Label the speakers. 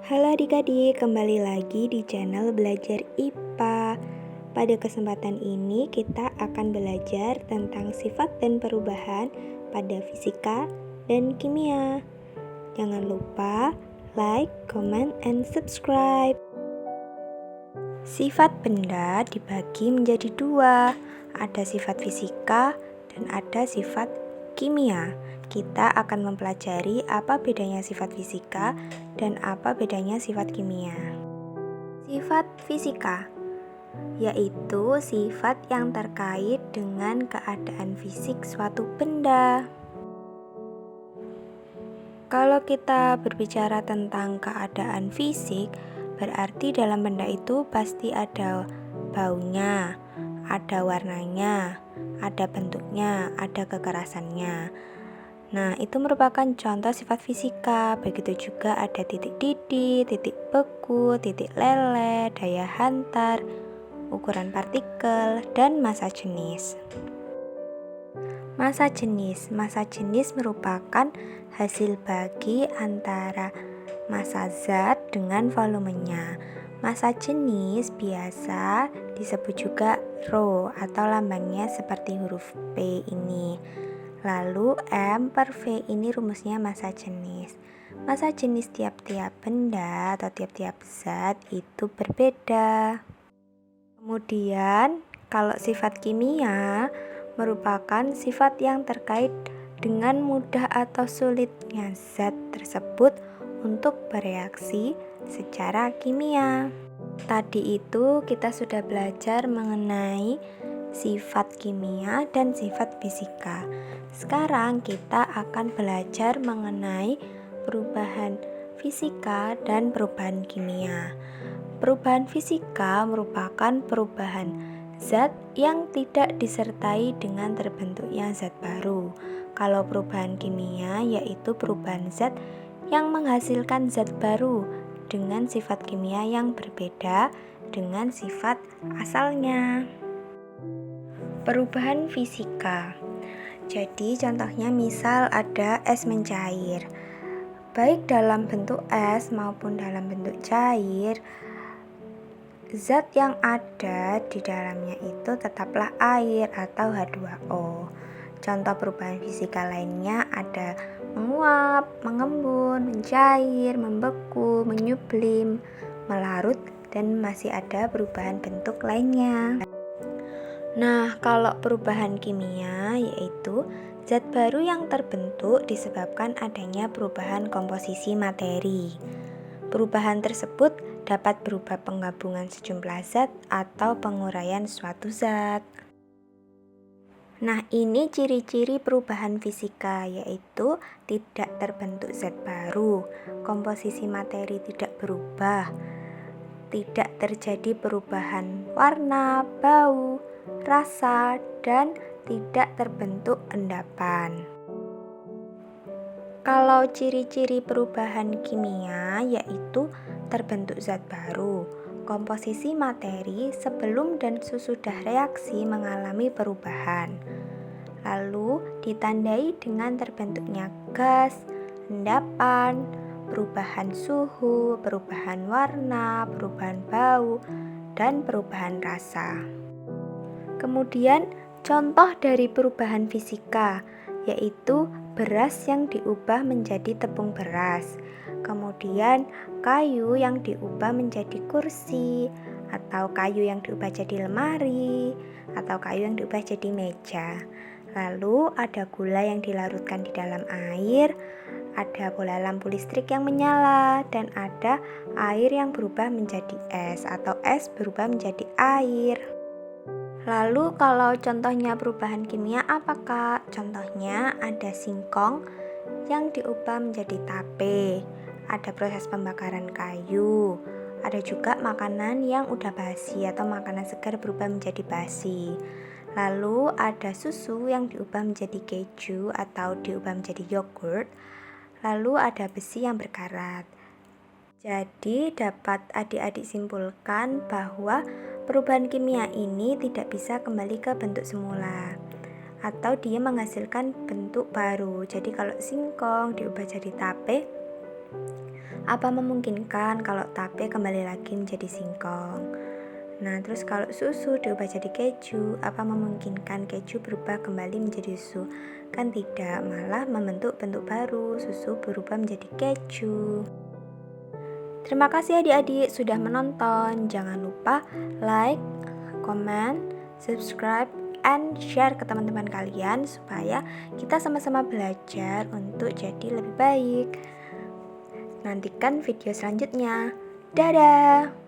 Speaker 1: Halo adik-adik, kembali lagi di channel Belajar IPA. Pada kesempatan ini kita akan belajar tentang sifat dan perubahan pada fisika dan kimia. Jangan lupa like, comment, and subscribe. Sifat benda dibagi menjadi dua, ada sifat fisika dan ada sifat kimia. Kita akan mempelajari apa bedanya sifat fisika dan apa bedanya sifat kimia. Sifat fisika yaitu sifat yang terkait dengan keadaan fisik suatu benda. Kalau kita berbicara tentang keadaan fisik, berarti dalam benda itu pasti ada baunya, ada warnanya, ada bentuknya, ada kekerasannya. Nah, itu merupakan contoh sifat fisika. Begitu juga ada titik didih, titik beku, titik leleh, daya hantar, ukuran partikel, dan massa jenis. Massa jenis merupakan hasil bagi antara massa zat dengan volumenya. Massa jenis biasa disebut juga rho atau lambangnya seperti huruf P ini. Lalu M per V ini rumusnya massa jenis. Massa jenis tiap-tiap benda atau tiap-tiap zat itu berbeda. Kemudian kalau sifat kimia merupakan sifat yang terkait dengan mudah atau sulitnya zat tersebut untuk bereaksi secara kimia. Tadi itu kita sudah belajar mengenai sifat kimia dan sifat fisika. Sekarang kita akan belajar mengenai perubahan fisika dan perubahan kimia. Perubahan fisika merupakan perubahan zat yang tidak disertai dengan terbentuknya zat baru. Kalau perubahan kimia yaitu perubahan zat yang menghasilkan zat baru dengan sifat kimia yang berbeda dengan sifat asalnya. Perubahan fisika. Jadi contohnya misal ada es mencair. Baik dalam bentuk es maupun dalam bentuk cair, zat yang ada di dalamnya itu tetaplah air atau H2O. Contoh perubahan fisika lainnya ada menguap, mengembun, mencair, membeku, menyublim, melarut, dan masih ada perubahan bentuk lainnya. Nah, kalau perubahan kimia yaitu zat baru yang terbentuk disebabkan adanya perubahan komposisi materi. Perubahan tersebut dapat berupa penggabungan sejumlah zat atau penguraian suatu zat. Nah, ini ciri-ciri perubahan fisika yaitu tidak terbentuk zat baru, komposisi materi tidak berubah, tidak terjadi perubahan warna, bau, rasa, dan tidak terbentuk endapan. Kalau ciri-ciri perubahan kimia yaitu terbentuk zat baru, komposisi materi sebelum dan sesudah reaksi mengalami perubahan. Lalu ditandai dengan terbentuknya gas, endapan, perubahan suhu, perubahan warna, perubahan bau, dan perubahan rasa. Kemudian contoh dari perubahan fisika yaitu beras yang diubah menjadi tepung beras, kemudian kayu yang diubah menjadi kursi, atau kayu yang diubah jadi lemari, atau kayu yang diubah jadi meja. Lalu ada gula yang dilarutkan di dalam air, ada bola lampu listrik yang menyala, dan ada air yang berubah menjadi es atau es berubah menjadi air. Lalu kalau contohnya perubahan kimia apa Kak? Contohnya ada singkong yang diubah menjadi tape, ada proses pembakaran kayu, ada juga makanan yang udah basi atau makanan segar berubah menjadi basi. Lalu ada susu yang diubah menjadi keju atau diubah menjadi yogurt. Lalu ada besi yang berkarat. Jadi dapat adik-adik simpulkan bahwa perubahan kimia ini tidak bisa kembali ke bentuk semula atau dia menghasilkan bentuk baru. Jadi kalau singkong diubah jadi tape, Apa memungkinkan kalau tape kembali lagi menjadi singkong? Nah, terus kalau susu diubah jadi keju, apa memungkinkan keju berubah kembali menjadi susu? Kan tidak, malah membentuk bentuk baru, susu berubah menjadi keju. Terima kasih adik-adik sudah menonton. Jangan lupa like, comment, subscribe, and share ke teman-teman kalian supaya kita sama-sama belajar untuk jadi lebih baik. Nantikan video selanjutnya. Dadah!